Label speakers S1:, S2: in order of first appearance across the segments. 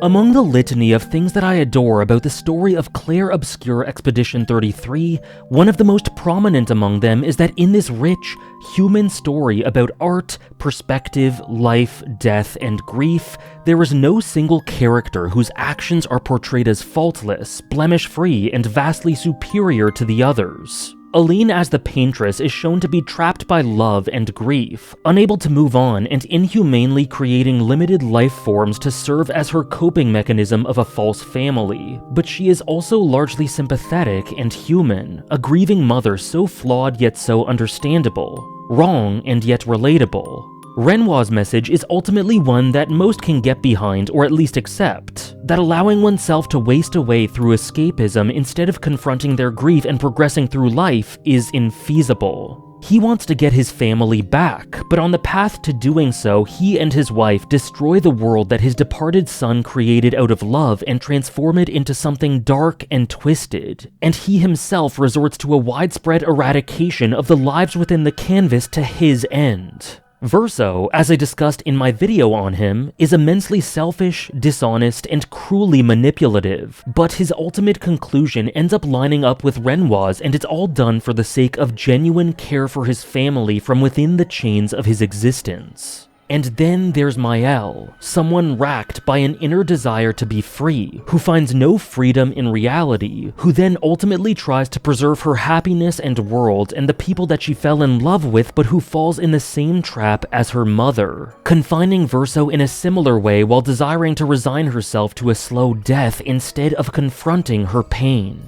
S1: Among the litany of things that I adore about the story of Clair Obscur Expedition 33, one of the most prominent among them is that in this rich, human story about art, perspective, life, death, and grief, there is no single character whose actions are portrayed as faultless, blemish-free, and vastly superior to the others. Aline as the paintress is shown to be trapped by love and grief, unable to move on and inhumanely creating limited life forms to serve as her coping mechanism of a false family. But she is also largely sympathetic and human, a grieving mother so flawed yet so understandable, wrong and yet relatable. Renoir's message is ultimately one that most can get behind or at least accept, that allowing oneself to waste away through escapism instead of confronting their grief and progressing through life is infeasible. He wants to get his family back, but on the path to doing so, he and his wife destroy the world that his departed son created out of love and transform it into something dark and twisted, and he himself resorts to a widespread eradication of the lives within the canvas to his end. Verso, as I discussed in my video on him, is immensely selfish, dishonest, and cruelly manipulative, but his ultimate conclusion ends up lining up with Renoir's, and it's all done for the sake of genuine care for his family from within the chains of his existence. And then there's Maelle, someone racked by an inner desire to be free, who finds no freedom in reality, who then ultimately tries to preserve her happiness and world and the people that she fell in love with, but who falls in the same trap as her mother, confining Verso in a similar way while desiring to resign herself to a slow death instead of confronting her pain.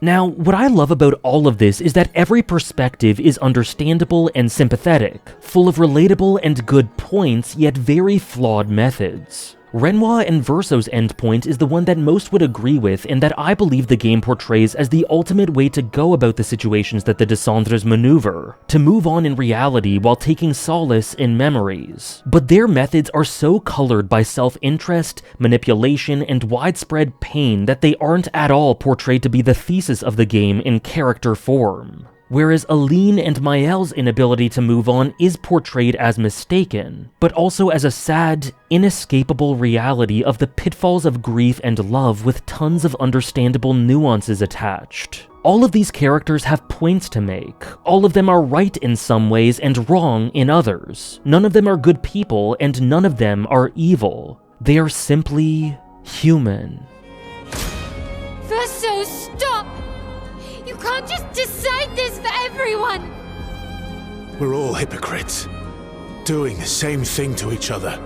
S1: Now, what I love about all of this is that every perspective is understandable and sympathetic, full of relatable and good points, yet very flawed methods. Renoir and Verso's endpoint is the one that most would agree with and that I believe the game portrays as the ultimate way to go about the situations that the Descendres maneuver, to move on in reality while taking solace in memories. But their methods are so colored by self-interest, manipulation, and widespread pain that they aren't at all portrayed to be the thesis of the game in character form. Whereas Aline and Maelle's inability to move on is portrayed as mistaken, but also as a sad, inescapable reality of the pitfalls of grief and love with tons of understandable nuances attached. All of these characters have points to make. All of them are right in some ways and wrong in others. None of them are good people and none of them are evil. They are simply human.
S2: Verso, stop! You can't just decide this for everyone!
S3: We're all hypocrites, doing the same thing to each other.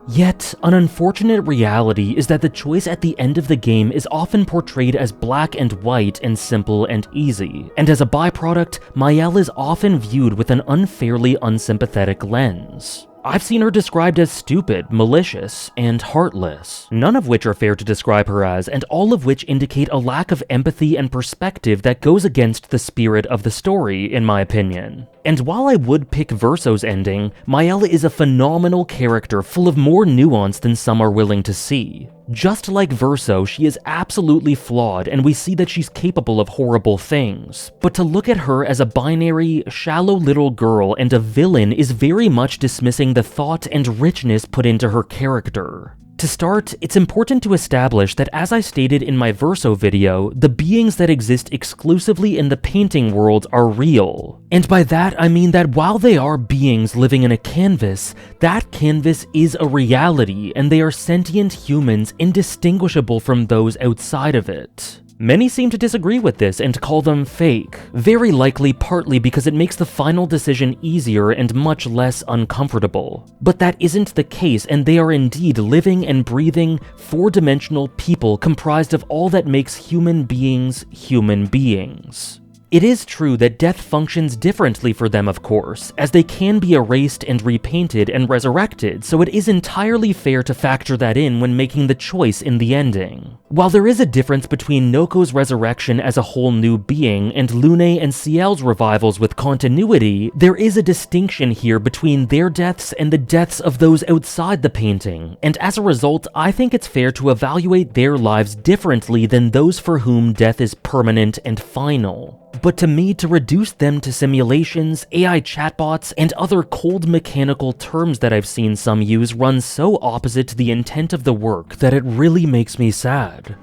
S1: Yet, an unfortunate reality is that the choice at the end of the game is often portrayed as black and white and simple and easy, and as a byproduct, Maelle is often viewed with an unfairly unsympathetic lens. I've seen her described as stupid, malicious, and heartless, none of which are fair to describe her as, and all of which indicate a lack of empathy and perspective that goes against the spirit of the story, in my opinion. And while I would pick Verso's ending, Maelle is a phenomenal character full of more nuance than some are willing to see. Just like Verso, she is absolutely flawed, and we see that she's capable of horrible things. But to look at her as a binary, shallow little girl and a villain is very much dismissing the thought and richness put into her character. To start, it's important to establish that, as I stated in my Verso video, the beings that exist exclusively in the painting world are real. And by that I mean that while they are beings living in a canvas, that canvas is a reality, and they are sentient humans indistinguishable from those outside of it. Many seem to disagree with this and call them fake, very likely partly because it makes the final decision easier and much less uncomfortable. But that isn't the case, and they are indeed living and breathing, four-dimensional people comprised of all that makes human beings human beings. It is true that death functions differently for them, of course, as they can be erased and repainted and resurrected, so it is entirely fair to factor that in when making the choice in the ending. While there is a difference between Noko's resurrection as a whole new being and Lune and Ciel's revivals with continuity, there is a distinction here between their deaths and the deaths of those outside the painting, and as a result, I think it's fair to evaluate their lives differently than those for whom death is permanent and final. But to me, to reduce them to simulations, AI chatbots, and other cold mechanical terms that I've seen some use runs so opposite to the intent of the work that it really makes me sad.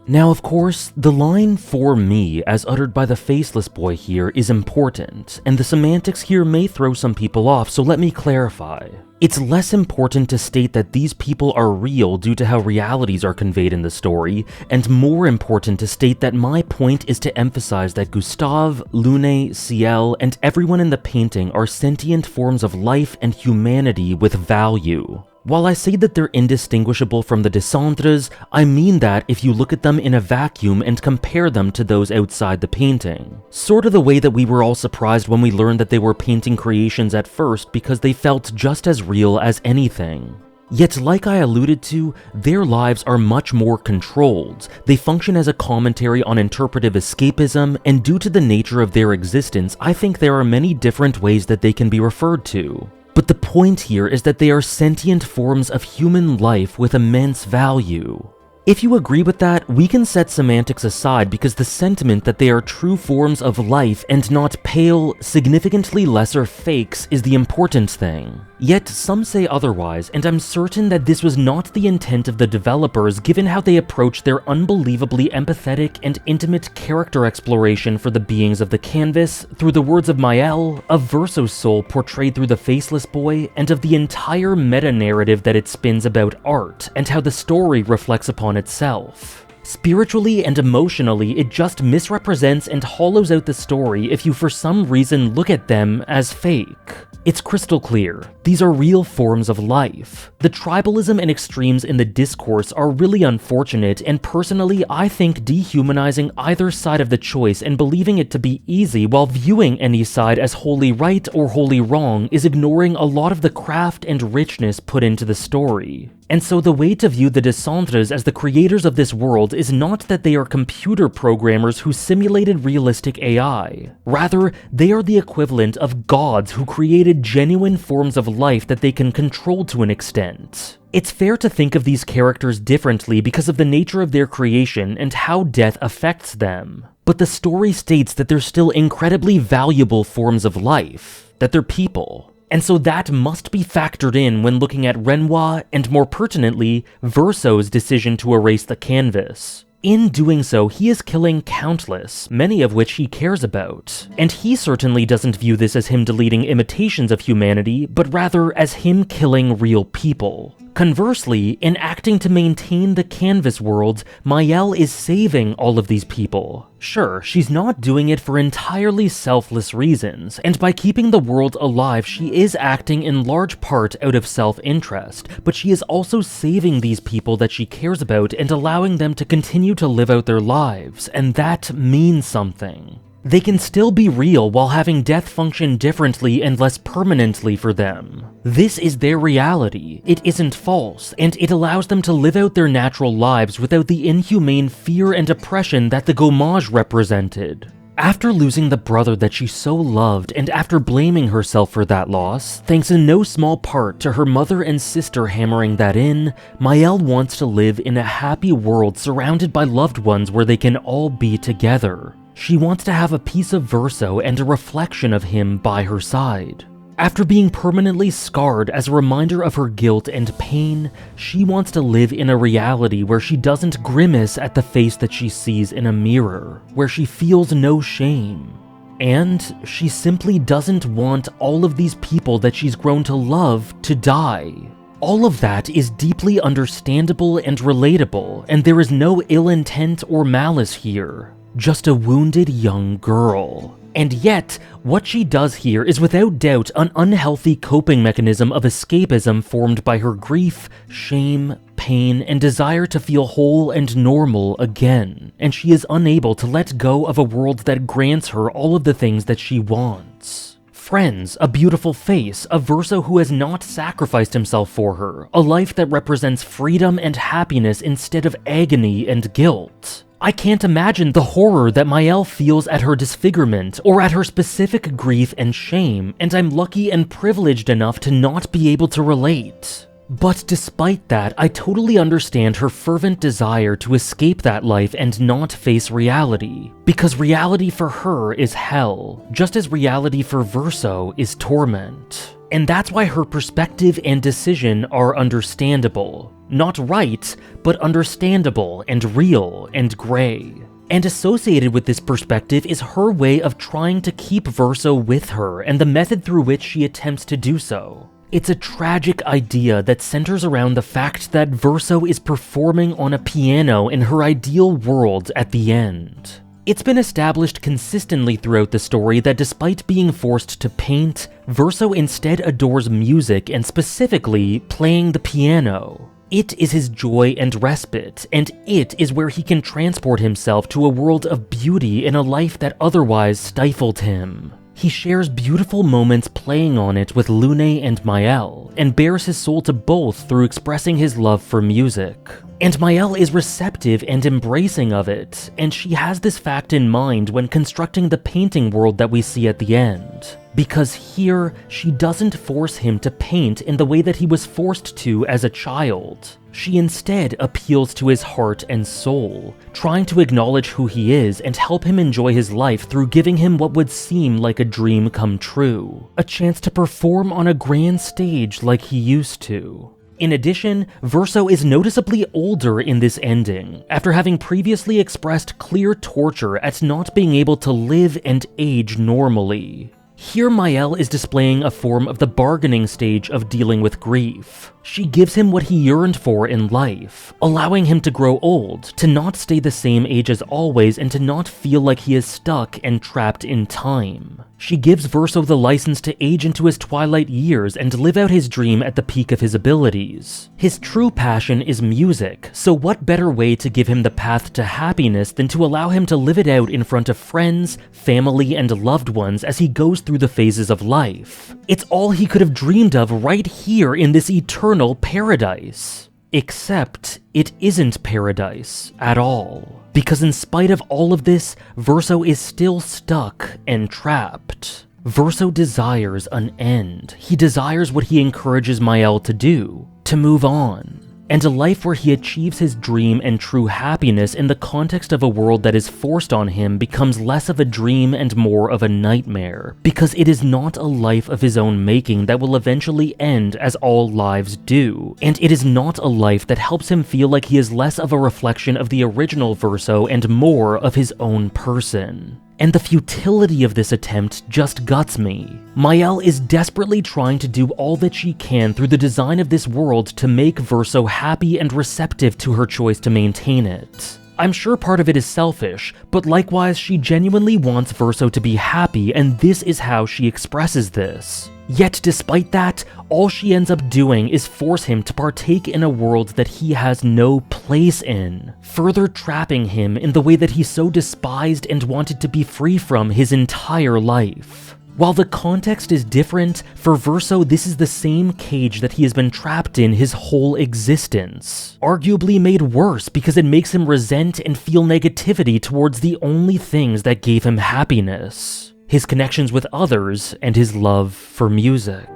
S1: Now, of course, the line "for me" as uttered by the faceless boy here is important, and the semantics here may throw some people off, so let me clarify. It's less important to state that these people are real due to how realities are conveyed in the story, and more important to state that my point is to emphasize that Gustave, Lune, Ciel, and everyone in the painting are sentient forms of life and humanity with value. While I say that they're indistinguishable from the Descendres, I mean that if you look at them in a vacuum and compare them to those outside the painting. Sort of the way that we were all surprised when we learned that they were painting creations at first because they felt just as real as anything. Yet, like I alluded to, their lives are much more controlled. They function as a commentary on interpretive escapism, and due to the nature of their existence, I think there are many different ways that they can be referred to. But the point here is that they are sentient forms of human life with immense value. If you agree with that, we can set semantics aside because the sentiment that they are true forms of life and not pale, significantly lesser fakes is the important thing. Yet some say otherwise, and I'm certain that this was not the intent of the developers given how they approached their unbelievably empathetic and intimate character exploration for the beings of the canvas through the words of Maelle, of Verso's soul portrayed through the faceless boy, and of the entire meta-narrative that it spins about art and how the story reflects upon itself. Spiritually and emotionally, it just misrepresents and hollows out the story if you for some reason look at them as fake. It's crystal clear. These are real forms of life. The tribalism and extremes in the discourse are really unfortunate, and personally, I think dehumanizing either side of the choice and believing it to be easy while viewing any side as wholly right or wholly wrong is ignoring a lot of the craft and richness put into the story. And so the way to view the Descendres as the creators of this world is not that they are computer programmers who simulated realistic AI. Rather, they are the equivalent of gods who created genuine forms of life that they can control to an extent. It's fair to think of these characters differently because of the nature of their creation and how death affects them. But the story states that they're still incredibly valuable forms of life, that they're people. And so that must be factored in when looking at Renoir and, more pertinently, Verso's decision to erase the canvas. In doing so, he is killing countless, many of which he cares about. And he certainly doesn't view this as him deleting imitations of humanity, but rather as him killing real people. Conversely, in acting to maintain the canvas world, Maelle is saving all of these people. Sure, she's not doing it for entirely selfless reasons, and by keeping the world alive, she is acting in large part out of self-interest, but she is also saving these people that she cares about and allowing them to continue to live out their lives, and that means something. They can still be real while having death function differently and less permanently for them. This is their reality, it isn't false, and it allows them to live out their natural lives without the inhumane fear and oppression that the Gommage represented. After losing the brother that she so loved, and after blaming herself for that loss, thanks in no small part to her mother and sister hammering that in, Maelle wants to live in a happy world surrounded by loved ones where they can all be together. She wants to have a piece of Verso and a reflection of him by her side. After being permanently scarred as a reminder of her guilt and pain, she wants to live in a reality where she doesn't grimace at the face that she sees in a mirror, where she feels no shame. And she simply doesn't want all of these people that she's grown to love to die. All of that is deeply understandable and relatable, and there is no ill intent or malice here. Just a wounded young girl. And yet, what she does here is without doubt an unhealthy coping mechanism of escapism formed by her grief, shame, pain, and desire to feel whole and normal again, and she is unable to let go of a world that grants her all of the things that she wants. Friends, a beautiful face, a Verso who has not sacrificed himself for her, a life that represents freedom and happiness instead of agony and guilt. I can't imagine the horror that Maelle feels at her disfigurement or at her specific grief and shame, and I'm lucky and privileged enough to not be able to relate. But despite that, I totally understand her fervent desire to escape that life and not face reality, because reality for her is hell, just as reality for Verso is torment. And that's why her perspective and decision are understandable. Not right, but understandable and real and gray. And associated with this perspective is her way of trying to keep Verso with her and the method through which she attempts to do so. It's a tragic idea that centers around the fact that Verso is performing on a piano in her ideal world at the end. It's been established consistently throughout the story that despite being forced to paint, Verso instead adores music and specifically playing the piano. It is his joy and respite, and it is where he can transport himself to a world of beauty in a life that otherwise stifled him. He shares beautiful moments playing on it with Lune and Maelle, and bears his soul to both through expressing his love for music. And Maelle is receptive and embracing of it, and she has this fact in mind when constructing the painting world that we see at the end. Because here, she doesn't force him to paint in the way that he was forced to as a child. She instead appeals to his heart and soul, trying to acknowledge who he is and help him enjoy his life through giving him what would seem like a dream come true, a chance to perform on a grand stage like he used to. In addition, Verso is noticeably older in this ending, after having previously expressed clear torture at not being able to live and age normally. Here Maelle is displaying a form of the bargaining stage of dealing with grief. She gives him what he yearned for in life, allowing him to grow old, to not stay the same age as always, and to not feel like he is stuck and trapped in time. She gives Verso the license to age into his twilight years and live out his dream at the peak of his abilities. His true passion is music, so what better way to give him the path to happiness than to allow him to live it out in front of friends, family, and loved ones as he goes through the phases of life. It's all he could have dreamed of right here in this eternal paradise. Except it isn't paradise at all. Because in spite of all of this, Verso is still stuck and trapped. Verso desires an end. He desires what he encourages Maelle to do, to move on. And a life where he achieves his dream and true happiness in the context of a world that is forced on him becomes less of a dream and more of a nightmare, because it is not a life of his own making that will eventually end as all lives do, and it is not a life that helps him feel like he is less of a reflection of the original Verso and more of his own person. And the futility of this attempt just guts me. Maelle is desperately trying to do all that she can through the design of this world to make Verso happy and receptive to her choice to maintain it. I'm sure part of it is selfish, but likewise she genuinely wants Verso to be happy, and this is how she expresses this. Yet despite that, all she ends up doing is force him to partake in a world that he has no place in, further trapping him in the way that he so despised and wanted to be free from his entire life. While the context is different, for Verso this is the same cage that he has been trapped in his whole existence, arguably made worse because it makes him resent and feel negativity towards the only things that gave him happiness. His connections with others, and his love for music.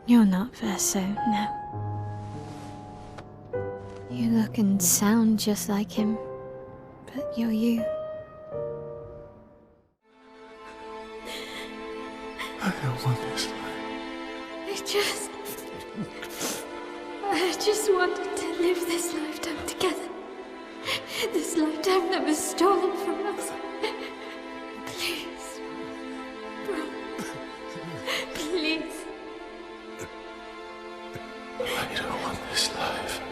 S2: You're not Verso, no. You look and sound just like him, but you're you.
S3: I don't want this.
S2: I just wanted to live this lifetime together. This lifetime that was stolen from us. Please. Bro. Please.
S3: I don't want this life.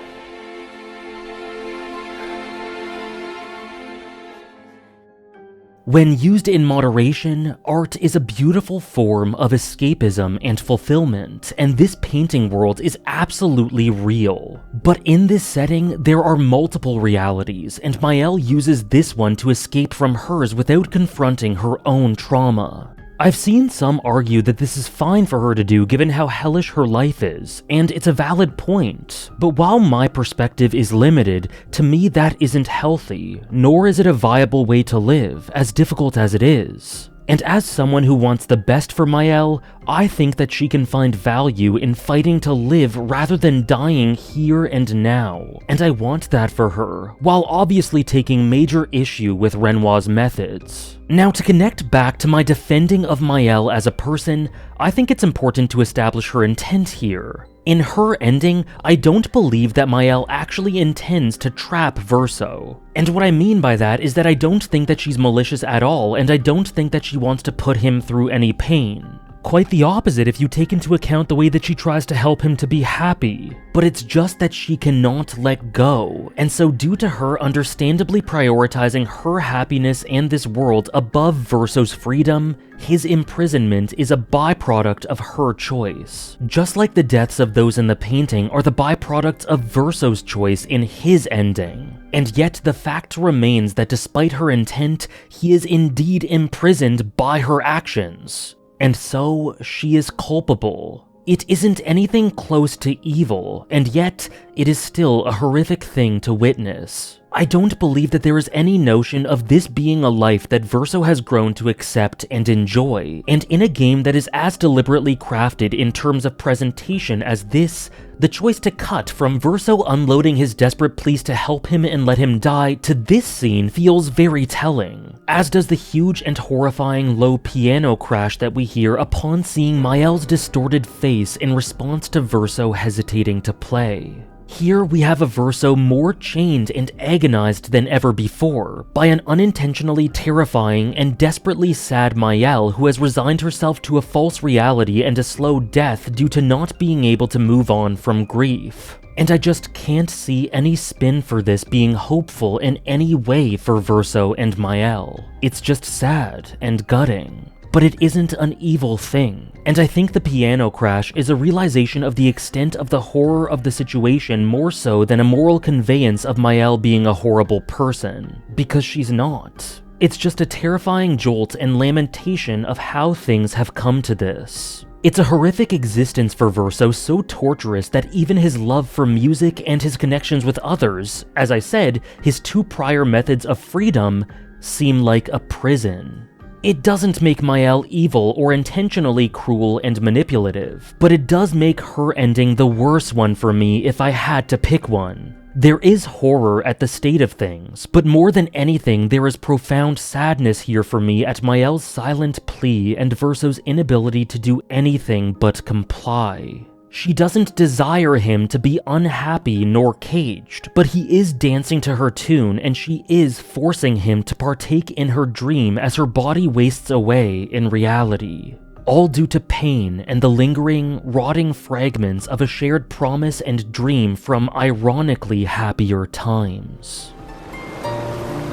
S1: When used in moderation, art is a beautiful form of escapism and fulfillment, and this painting world is absolutely real. But in this setting, there are multiple realities, and Maelle uses this one to escape from hers without confronting her own trauma. I've seen some argue that this is fine for her to do given how hellish her life is, and it's a valid point. But while my perspective is limited, to me that isn't healthy, nor is it a viable way to live, as difficult as it is. And as someone who wants the best for Maelle, I think that she can find value in fighting to live rather than dying here and now. And I want that for her, while obviously taking major issue with Renoir's methods. Now, to connect back to my defending of Maelle as a person, I think it's important to establish her intent here. In her ending, I don't believe that Maelle actually intends to trap Verso. And what I mean by that is that I don't think that she's malicious at all, and I don't think that she wants to put him through any pain. Quite the opposite if you take into account the way that she tries to help him to be happy. But it's just that she cannot let go, and so due to her understandably prioritizing her happiness and this world above Verso's freedom, his imprisonment is a byproduct of her choice. Just like the deaths of those in the painting are the byproducts of Verso's choice in his ending. And yet the fact remains that despite her intent, he is indeed imprisoned by her actions. And so, she is culpable. It isn't anything close to evil, and yet, it is still a horrific thing to witness. I don't believe that there is any notion of this being a life that Verso has grown to accept and enjoy, and in a game that is as deliberately crafted in terms of presentation as this, the choice to cut from Verso unloading his desperate pleas to help him and let him die to this scene feels very telling, as does the huge and horrifying low piano crash that we hear upon seeing Maelle's distorted face in response to Verso hesitating to play. Here we have a Verso more chained and agonized than ever before by an unintentionally terrifying and desperately sad Maelle who has resigned herself to a false reality and a slow death due to not being able to move on from grief. And I just can't see any spin for this being hopeful in any way for Verso and Maelle. It's just sad and gutting. But it isn't an evil thing, and I think the piano crash is a realization of the extent of the horror of the situation more so than a moral conveyance of Maelle being a horrible person, because she's not. It's just a terrifying jolt and lamentation of how things have come to this. It's a horrific existence for Verso, so torturous that even his love for music and his connections with others, as I said, his two prior methods of freedom, seem like a prison. It doesn't make Maelle evil or intentionally cruel and manipulative, but it does make her ending the worst one for me if I had to pick one. There is horror at the state of things, but more than anything there is profound sadness here for me at Maelle's silent plea and Verso's inability to do anything but comply. She doesn't desire him to be unhappy nor caged, but he is dancing to her tune and she is forcing him to partake in her dream as her body wastes away in reality. All due to pain and the lingering, rotting fragments of a shared promise and dream from ironically happier times.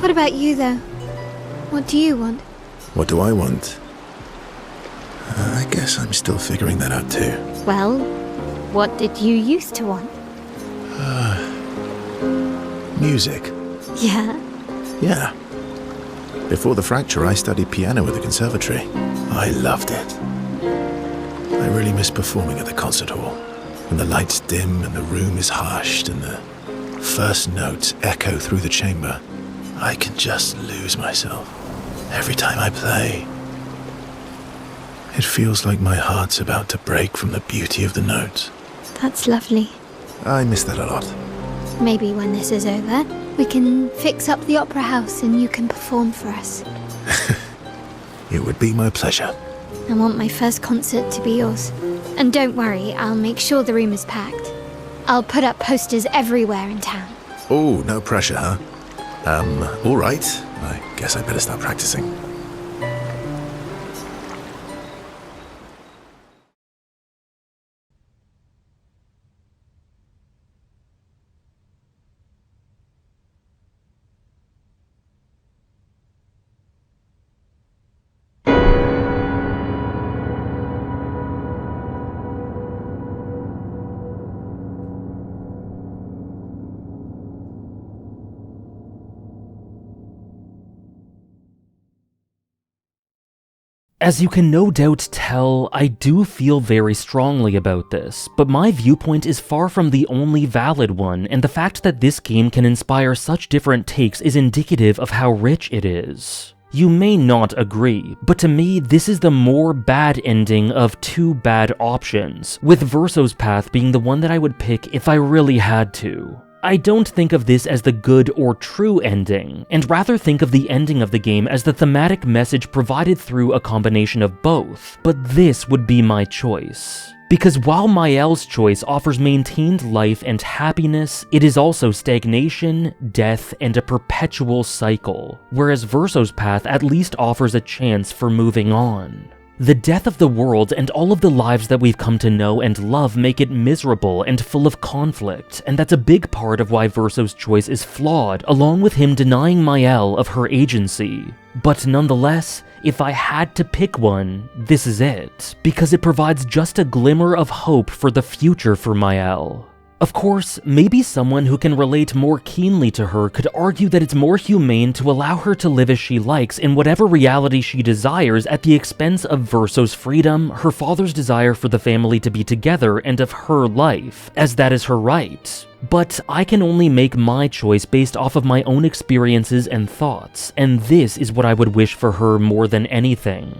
S2: What about you, though? What do you want?
S3: What do I want? I guess I'm still figuring that out too.
S2: Well, what did you used to want?
S3: Music.
S2: Yeah?
S3: Yeah. Before the fracture, I studied piano at the conservatory. I loved it. I really miss performing at the concert hall. When the lights dim and the room is hushed and the first notes echo through the chamber, I can just lose myself. Every time I play, it feels like my heart's about to break from the beauty of the notes.
S2: That's lovely.
S3: I miss that a lot.
S2: Maybe when this is over, we can fix up the opera house and you can perform for us.
S3: It would be my pleasure.
S2: I want my first concert to be yours. And don't worry, I'll make sure the room is packed. I'll put up posters everywhere in town.
S3: Oh, no pressure, huh? All right. I guess I better start practicing.
S1: As you can no doubt tell, I do feel very strongly about this, but my viewpoint is far from the only valid one, and the fact that this game can inspire such different takes is indicative of how rich it is. You may not agree, but to me, this is the more bad ending of two bad options, with Verso's path being the one that I would pick if I really had to. I don't think of this as the good or true ending, and rather think of the ending of the game as the thematic message provided through a combination of both, but this would be my choice. Because while Maelle's choice offers maintained life and happiness, it is also stagnation, death, and a perpetual cycle, whereas Verso's path at least offers a chance for moving on. The death of the world and all of the lives that we've come to know and love make it miserable and full of conflict, and that's a big part of why Verso's choice is flawed, along with him denying Maelle of her agency. But nonetheless, if I had to pick one, this is it, because it provides just a glimmer of hope for the future for Maelle. Of course, maybe someone who can relate more keenly to her could argue that it's more humane to allow her to live as she likes in whatever reality she desires at the expense of Verso's freedom, her father's desire for the family to be together, and of her life, as that is her right. But I can only make my choice based off of my own experiences and thoughts, and this is what I would wish for her more than anything.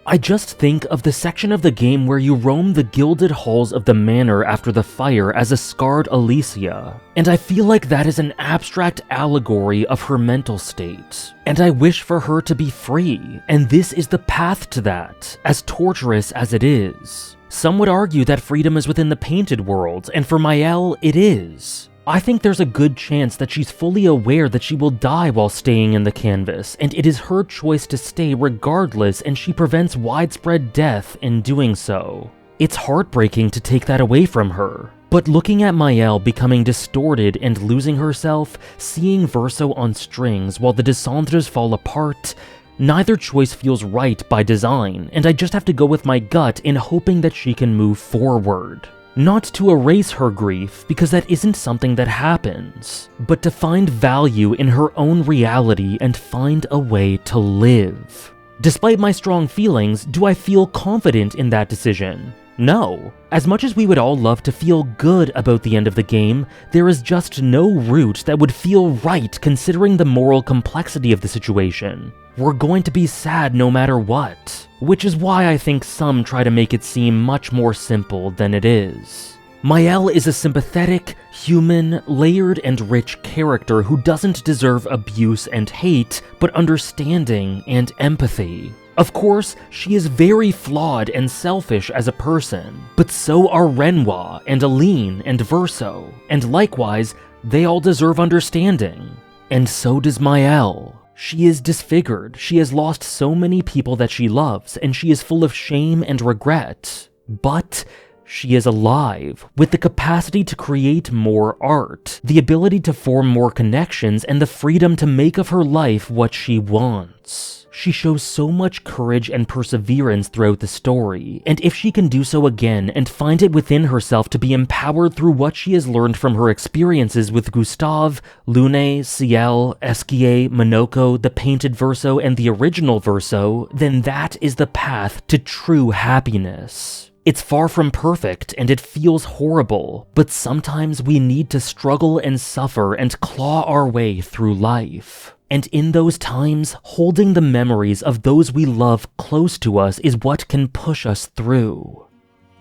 S1: I just think of the section of the game where you roam the gilded halls of the Manor after the fire as a scarred Alicia, and I feel like that is an abstract allegory of her mental state. And I wish for her to be free, and this is the path to that, as torturous as it is. Some would argue that freedom is within the painted world, and for Maelle, it is. I think there's a good chance that she's fully aware that she will die while staying in the canvas, and it is her choice to stay regardless, and she prevents widespread death in doing so. It's heartbreaking to take that away from her. But looking at Maelle becoming distorted and losing herself, seeing Verso on strings while the Descendres fall apart, neither choice feels right by design, and I just have to go with my gut in hoping that she can move forward. Not to erase her grief, because that isn't something that happens, but to find value in her own reality and find a way to live. Despite my strong feelings, do I feel confident in that decision? No. As much as we would all love to feel good about the end of the game, there is just no route that would feel right considering the moral complexity of the situation. We're going to be sad no matter what, which is why I think some try to make it seem much more simple than it is. Maelle is a sympathetic, human, layered, and rich character who doesn't deserve abuse and hate, but understanding and empathy. Of course, she is very flawed and selfish as a person, but so are Renoir and Aline and Verso, and likewise, they all deserve understanding. And so does Maelle. She is disfigured, she has lost so many people that she loves, and she is full of shame and regret. But she is alive, with the capacity to create more art, the ability to form more connections, and the freedom to make of her life what she wants. She shows so much courage and perseverance throughout the story, and if she can do so again and find it within herself to be empowered through what she has learned from her experiences with Gustave, Lune, Ciel, Esquie, Monoko, the painted Verso, and the original Verso, then that is the path to true happiness. It's far from perfect, and it feels horrible, but sometimes we need to struggle and suffer and claw our way through life. And in those times, holding the memories of those we love close to us is what can push us through.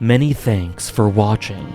S1: Many thanks for watching.